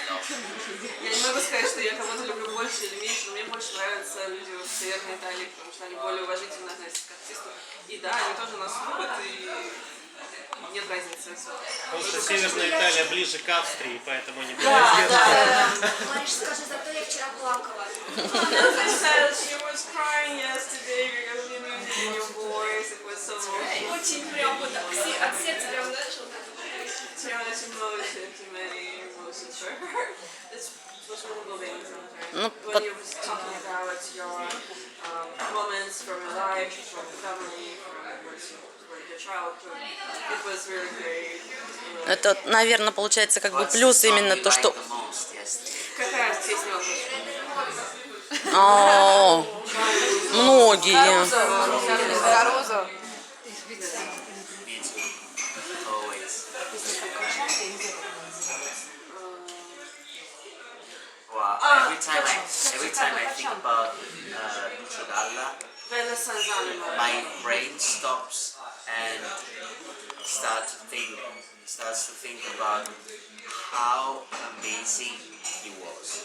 Я не могу сказать, что я кого-то люблю больше или меньше, но мне больше нравятся люди в Северной Италии, потому что они более уважительно относятся к артисту. И да, они тоже нас любят, и нет разницы. Потому что Северная Италия ближе к Австрии, поэтому они более Да. Мариш, скажи, зато я вчера плакала. She said she was crying yesterday because the music in your voice, it was so Очень прям вот от сердца прям, знаешь, вот так. too much emotion, too many emotions for her. It's was really moving sometimes. When you were talking about your moments from your life, from the family, from your childhood, it was really great. Это, наверное, получается как бы плюс именно то, что... Какая песня у вас? Многие. Гарузо. Wow. Every time I think about my brain stops and starts to think about how amazing he was.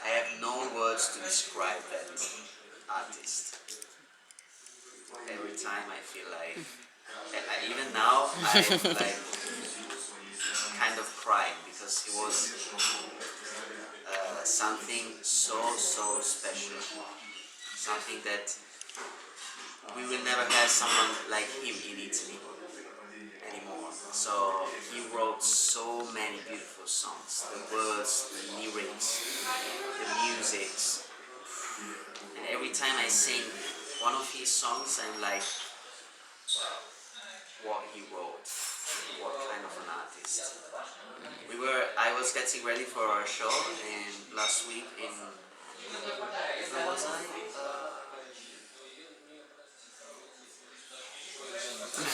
I have no words to describe that artist. Every time I feel like, even now, I'm like kind of crying because he was something so special, something that we will never have someone like him in Italy anymore. So he wrote so many beautiful songs, the words, the lyrics, the musics, and every time I sing one of his songs, I'm like, what he wrote, what kind of an artist. I was getting ready for our show last week in, where was I?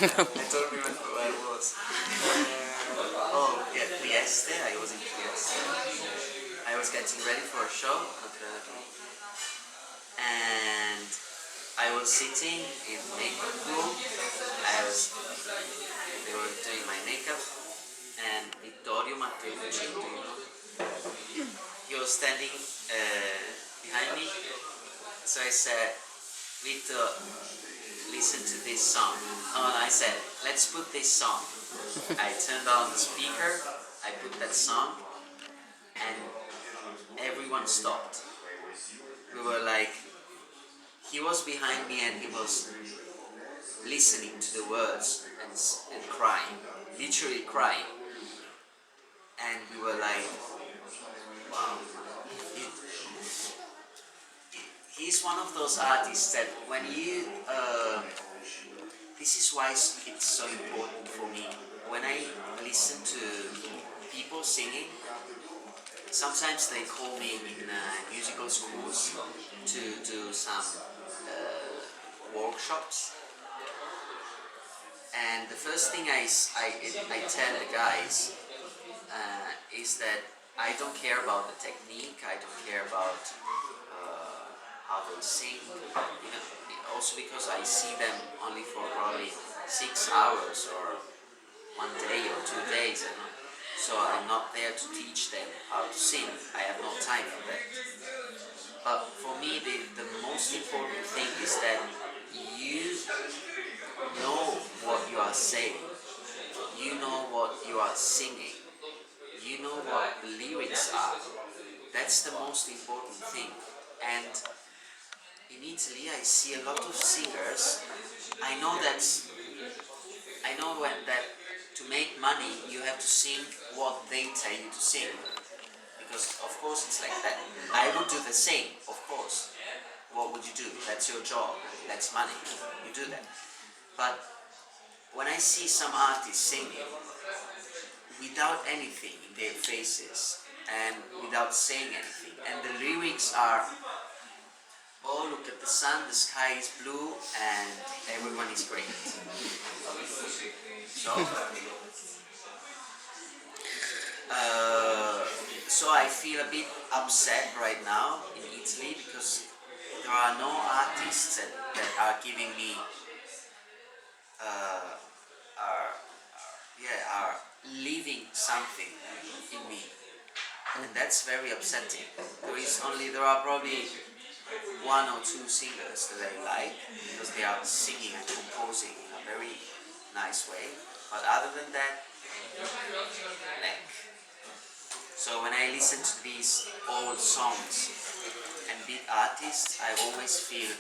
I don't remember where I was. Trieste. I was in Trieste. I was getting ready for a show, and I was sitting in the makeup room. They were doing my makeup, and Vittorio Matteucci, he was standing behind me. So I said, Vito, listen to this song. Oh, and I said, let's put this song. I turned on the speaker, I put that song, and everyone stopped. We were like, he was behind me and he was listening to the words and crying, literally crying. And we were like, wow. He's one of those artists that when you, this is why it's so important for me. When I listen to people singing, sometimes they call me in musical schools to do some workshops. And the first thing I tell the guys is that I don't care about the technique, I don't care about how they sing, also because I see them only for probably 6 hours or 1 day or 2 days, so I'm not there to teach them how to sing. I have no time for that. But for me, the most important thing is that you know what you are saying, you know what you are singing, you know what the lyrics are. That's the most important thing. And in Italy, I see a lot of singers. I know that to make money, you have to sing what they tell you to sing. Because of course it's like that. I would do the same, of course. What would you do? That's your job. That's money. You do that. But when I see some artists singing without anything in their faces and without saying anything, and the lyrics are, oh, look at the sun, the sky is blue, and everyone is great. So I feel a bit upset right now in Italy because there are no artists that are giving me, are leaving something in me. and that's very upsetting. There are probably one or two singers that I like because they are singing and composing in a very nice way. But other than that, like, so when I listen to these old songs and big artists, I always feel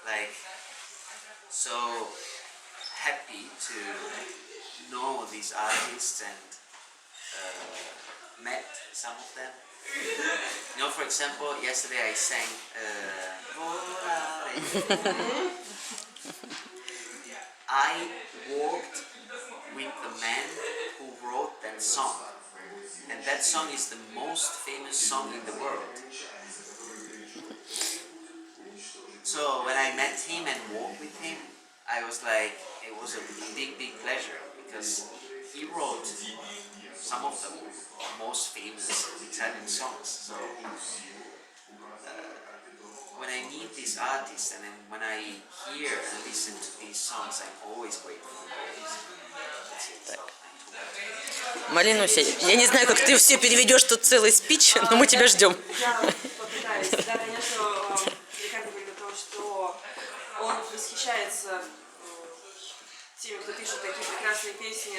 like so happy to know these artists and met some of them. You know, for example, yesterday I sang I walked with the man who wrote that song, and that song is the most famous song in the world. So when I met him and walked with him, I was like, it was a big pleasure because he wrote some of the most famous Italian songs. So when I meet these artists and then when I hear and listen to these songs, I'm always grateful. That's it. Малинуся, я не знаю, как ты все переведешь тут целый спич, но мы тебя ждем. Я попытаюсь. Да, конечно, Рикардо говорит о том, что он восхищается теми, кто пишет такие прекрасные песни,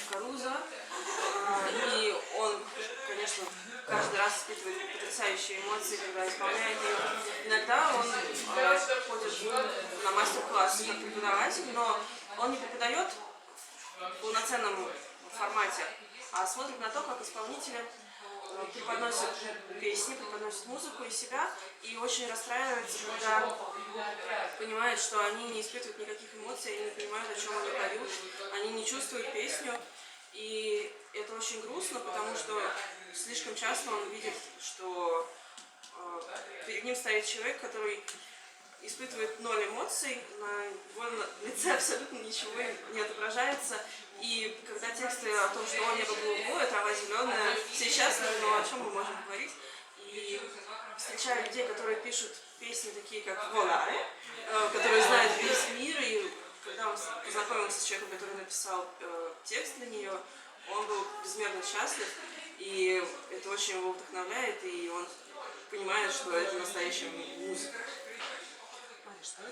как Карузо. И он, конечно, каждый раз испытывает потрясающие эмоции, когда исполняет ее. Иногда он ходит на мастер-классы как преподаватель, но он не преподает в полноценном формате, а смотрит на то, как исполнители преподносят песни, преподносят музыку и себя, и очень расстраивается, когда понимает, что они не испытывают никаких эмоций, они не понимают, о чем они поют, они не чувствуют песню, и это очень грустно, потому что слишком часто он видит, что перед ним стоит человек, который испытывает 0 эмоций, на его лице абсолютно ничего не отображается. И когда тексты о том, что он небо голубое, трава зеленая, все счастливы, но о чем мы можем говорить? И встречаю людей, которые пишут песни такие, как «Воларе», которые знают весь мир, и когда он познакомился с человеком, который написал текст для нее, он был безмерно счастлив, и это очень его вдохновляет, и он понимает, что это настоящая музыка.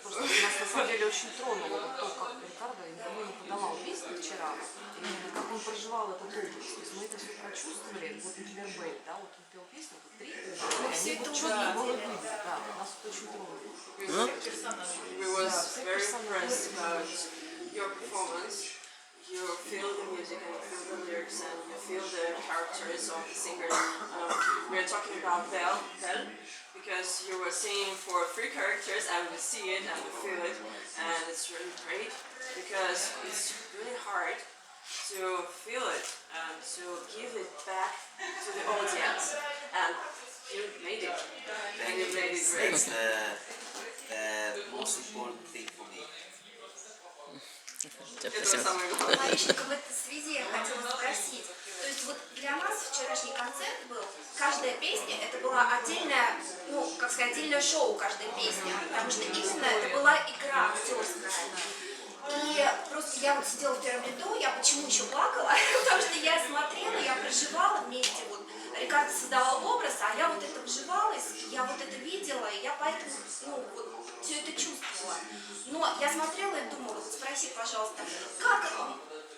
Просто нас на самом деле очень тронуло вот то, как Рикардо никому не подавал песни вчера, и как он проживал этот образ. То есть мы это все прочувствовали. Вот, например, Бэль, да, вот он пел песню, вот 3 они вот четко было видно, да, нас это очень тронуло. We was very impressed about your performance. You feel the music and you feel the lyrics and you feel the characters of the singers. We are talking about Belle, because you were singing for 3 characters and we see it and we feel it, and it's really great because it's really hard to feel it and to give it back to the audience, and you made it. And you made it great. That's the most important thing for me. Это самое главное. Маришенька, в этой связи я хотела спросить. То есть вот для нас вчерашний концерт был, каждая песня, это была отдельная, ну, как сказать, отдельное шоу каждой песни, потому что именно это была игра актерская. И просто я вот сидела в первом ряду, я почему еще плакала? Потому что я смотрела, я проживала вместе, вот, Рикардо создавал образ, а я вот это вживалась, я вот это видела, и я поэтому, ну, вот, все это чувствовала. Но я смотрела и думала, вот спроси, пожалуйста, как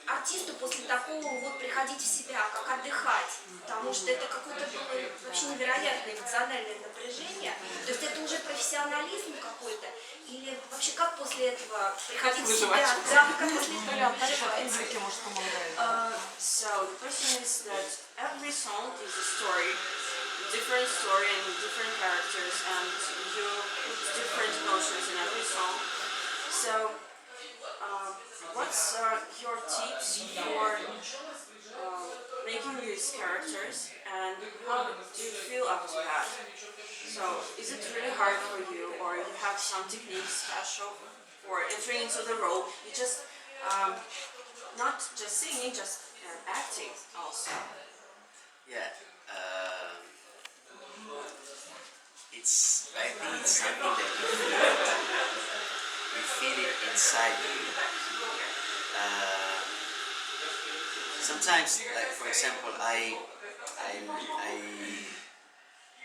артисту после такого вот приходить в себя, как отдыхать? Потому что это какое-то было вообще невероятное эмоциональное напряжение. То есть это уже профессионализм какой-то? Или вообще как после этого приходить в себя? Да, как после этого выживать? So the question is that every song is a story, a different story and different characters, and you put different emotions in every song. So what's your tips for making these characters, and how do you feel up to that? So is it really hard for you, or you have some techniques special for entering into the role? You just not just singing, just acting also. Yeah. I think it's something that you feel it inside you. sometimes, like for example, I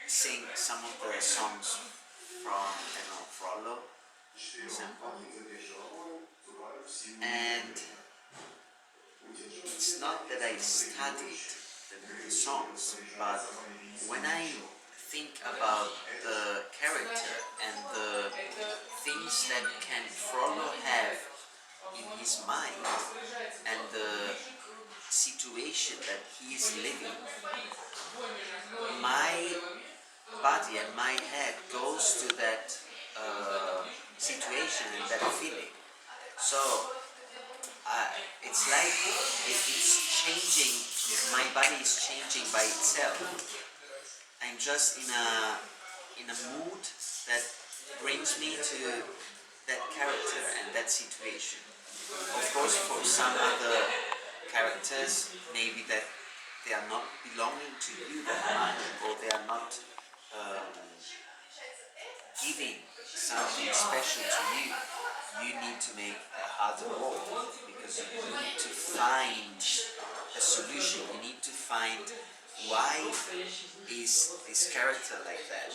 sing some of the songs from, I don't know, Frollo, for example, and it's not that I studied the songs, but when I think about the character and the things that can Frollo have in his mind and the situation that he is living, my body and my head goes to that situation and that feeling. So it's like it's changing. My body is changing by itself. I'm just in a mood that brings me to that character and that situation. Of course, for some other characters, maybe that they are not belonging to you that much, or they are not giving something special to you. You need to make a harder work because you need to find a solution. You need to find why is this character like that?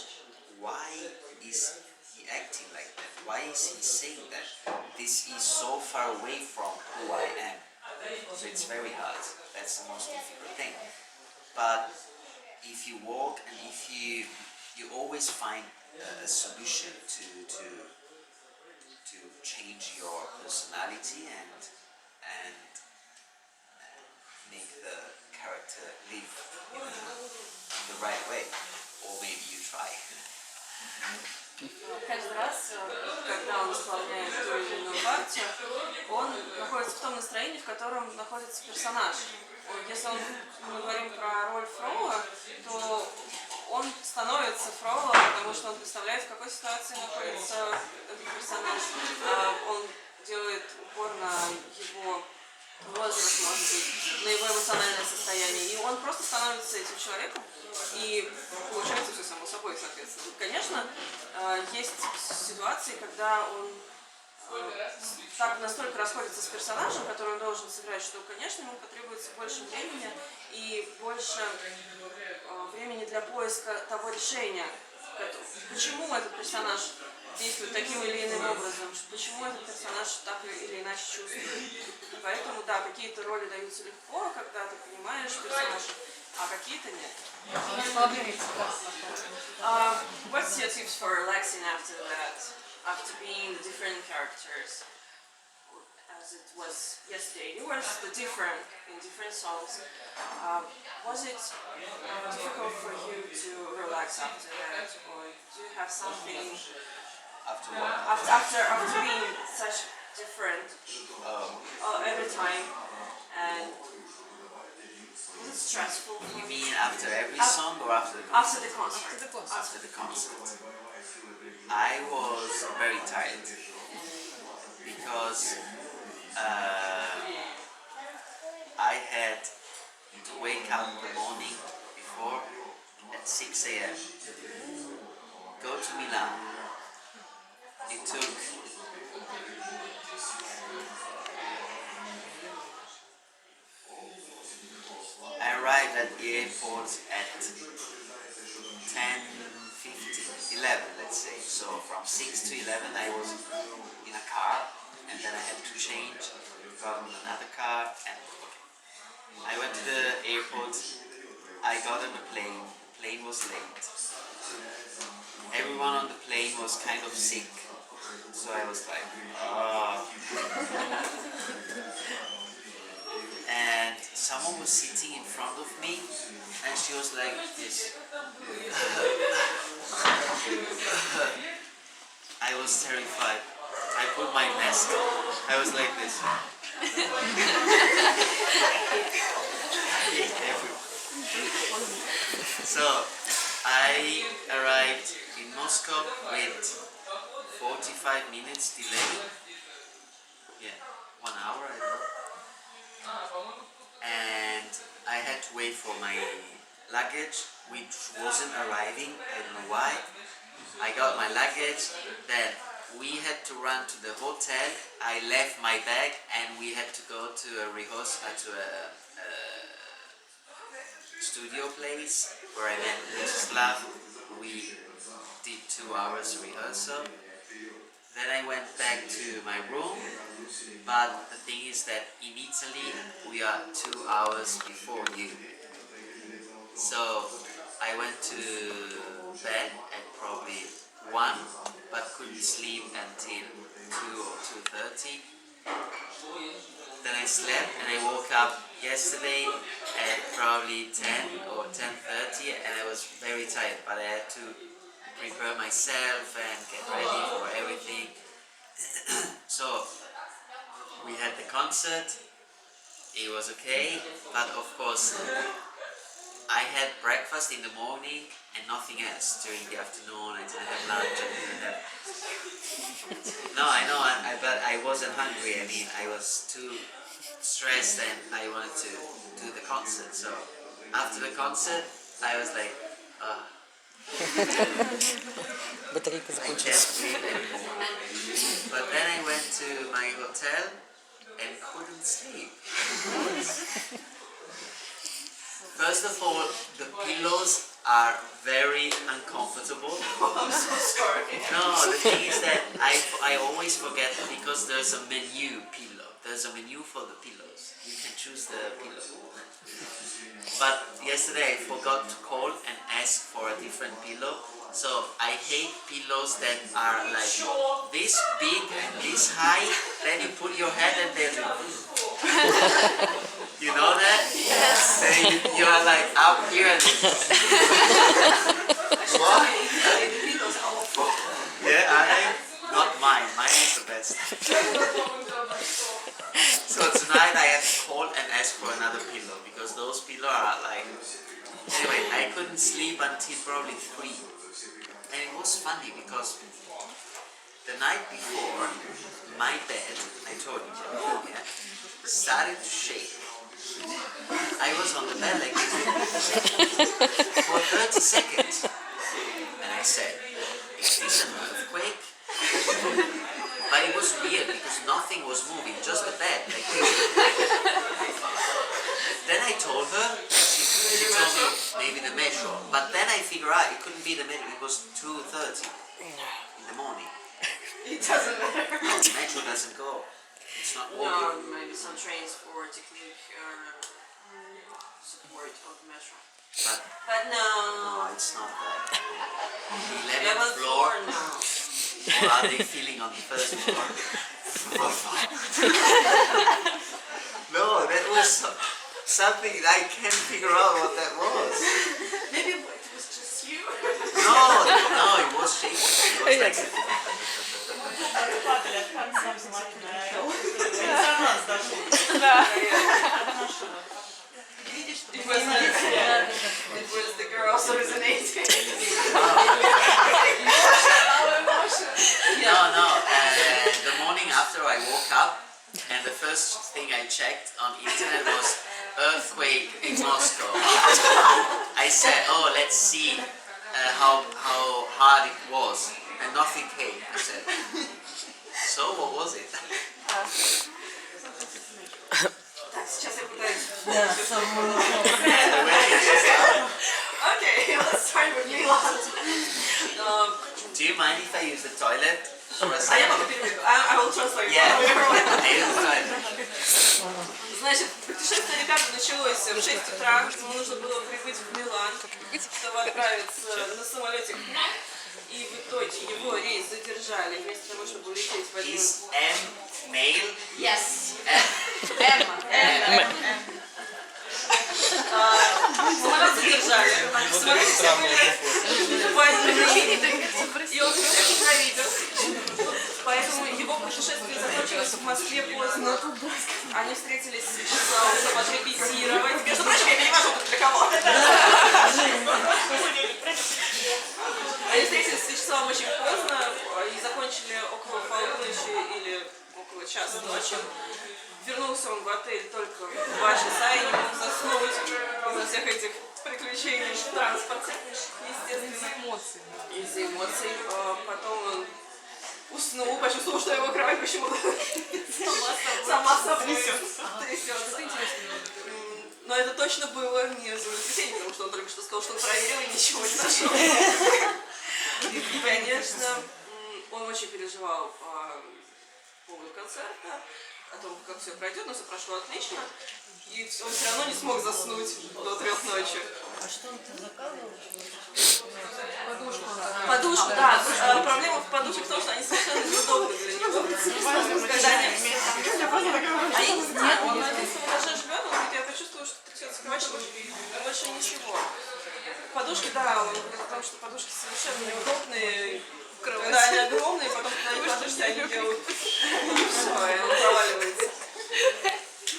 Why is he acting like that? Why is he saying that? This is so far away from who I am. So it's very hard. That's the most difficult thing. But if you walk and if you always find a solution to change your personality and make the character live in the right way, or maybe you try. Каждый раз, когда он исполняет ту или иную партию, он находится в том настроении, в котором находится персонаж. Если мы говорим про роль Фролла, то он становится Фроллом, потому что он представляет, в какой ситуации находится этот персонаж. Он делает упор на его возраст, может быть, на его эмоциональное состояние. И он просто становится этим человеком, и получается все само собой, соответственно. Конечно, есть ситуации, когда он так настолько расходится с персонажем, который он должен сыграть, что, конечно, ему потребуется больше времени и больше времени для поиска того решения, почему этот персонаж действует таким или иным образом, почему этот персонаж так или иначе чувствует. Поэтому, да, какие-то роли даются легко, когда ты понимаешь персонажа, а какие-то нет. What's your tips for relaxing after that? After being the different characters, as it was yesterday, you were different in different songs. Was it difficult for you to relax after that, or do you have something After what? after being such different every time, and was it stressful? You mean after every song or after the After the concert? After the concert. I was very tired because I had to wake up in the morning before at 6 a.m. Go to Milan. It took I arrived at the airport at 10:50, 11, let's say. So from 6 to 11 I was in a car, and then I had to change, got on another car, and I went to the airport. I got on the plane. The plane was late. Everyone on the plane was kind of sick, so I was like, and someone was sitting in front of me, and she was like this. I was terrified. I put my mask. I was like this. So I arrived in Moscow with 45 minutes delay. Yeah, 1 hour, I don't know. And I had to wait for my luggage, which wasn't arriving. I don't know why. I got my luggage, then we had to run to the hotel. I left my bag and we had to go to a rehearsal, to a studio place where I met Miroslav. We did 2 hours rehearsal. Then I went back to my room, but the thing is that in Italy we are 2 hours before you. So I went to bed at probably 1, but couldn't sleep until 2 or 2:30. Then I slept and I woke up yesterday at probably 10 or 10:30 and I was very tired, but I had to prepare myself and get ready for everything. So we had the concert, it was okay, but of course I had breakfast in the morning and nothing else during the afternoon. I didn't have lunch, I didn't have... No, I know, but I wasn't hungry. I mean, I was too stressed and I wanted to do the concert. So after the concert, I was like, Батарейка I закончилась. can't sleep anymore. But then I went to my hotel and couldn't sleep. First of all, the pillows are very uncomfortable. I'm so sorry. No, the thing is that I always forget because there's a menu pillow. There's a menu for the pillows. You can choose the pillow. But yesterday I forgot to call and ask for a different pillow. So I hate pillows that are like this big and this high. Then you put your head and then you know that? Yes. Then you are like up here and what? Yeah, are they? Not mine. Mine is the best. So tonight I had to call and ask for another pillow because those pillows are like... Anyway, I couldn't sleep until probably 3. And it was funny because the night before, my bed, I told you, yeah, started to shake. I was on the bed like this for 30 seconds. And I said, is this an earthquake? But it was weird because nothing was moving, just the bed like this. Then I told her, she told me maybe the metro. But then I figured out it couldn't be the metro, it was 2:30 in the morning. It doesn't matter. No, the metro doesn't go. It's not No, working. maybe some trains for technique support of the metro. But no. No, it's not that. The 11th 11th floor, floor now. or are they feeling on the first floor? No, that was something I can't figure out what that was. Maybe it was just you. No, it was shaking. It was like... It was the girls hallucinating. No, the morning after I woke up and the first thing I checked on internet was earthquake in Moscow. I said, oh, let's see how hard it was, and nothing came. I said, so what was it? Сейчас я пытаюсь. The way it was out. Okay, let's start with Milan. Do you mind if I use the toilet for a А я second? могу переведу. I will translate. Yeah, I use the toilet. Значит, путешествие Рикардо началось в 6 утра. Ему нужно было прибыть в Милан, чтобы отправиться на самолете. И в итоге его рейс задержали вместо того, чтобы улететь в один... Is M male? Yes. Самолет задержали. Самолет все были по одной причине. И он всех ненавидел. Поэтому его путешествие закончилось в Москве поздно. Они встретились с часа уже подрепетировать. Между прочим, я понимаю, что для кого. Они встретились с Вячеславом очень поздно и закончили около полуночи или около часа ночи. Вернулся он в отель только в 2 часа и не мог заснуть из-за всех этих приключений в транспорте, естественно. Из-за эмоций. Из-за эмоций. Потом он уснул, почувствовал, что его кровать почему-то сама собой трясется. Но это точно было не землетрясение, потому что он только что сказал, что он проверил и ничего не нашел. И, конечно, он очень переживал по поводу концерта, о том, как все пройдет, но все прошло отлично. И он все равно не смог заснуть до 3 ночи. А что он заказывал? Подушку, да. Проблема в подушках в том, что они совершенно неудобны для него. Когда они... А я не знаю, он на 11 этаже живет, он говорит, я почувствовала, что трясется кровать, больше ничего. Подушки, да, он говорит о том, что подушки совершенно неудобные. Да, они огромные, потом на них ложишься, они делают. И все, и он проваливается.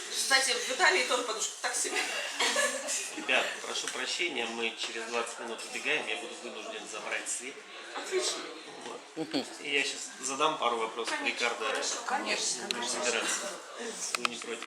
Кстати, в Италии тоже подушка так себе. Ребят, прошу прощения, мы через 20 минут убегаем, я буду вынужден забрать свет. Отлично. Вот. И я сейчас задам пару вопросов Рикардо. Конечно. Будем собираться. Вы не против?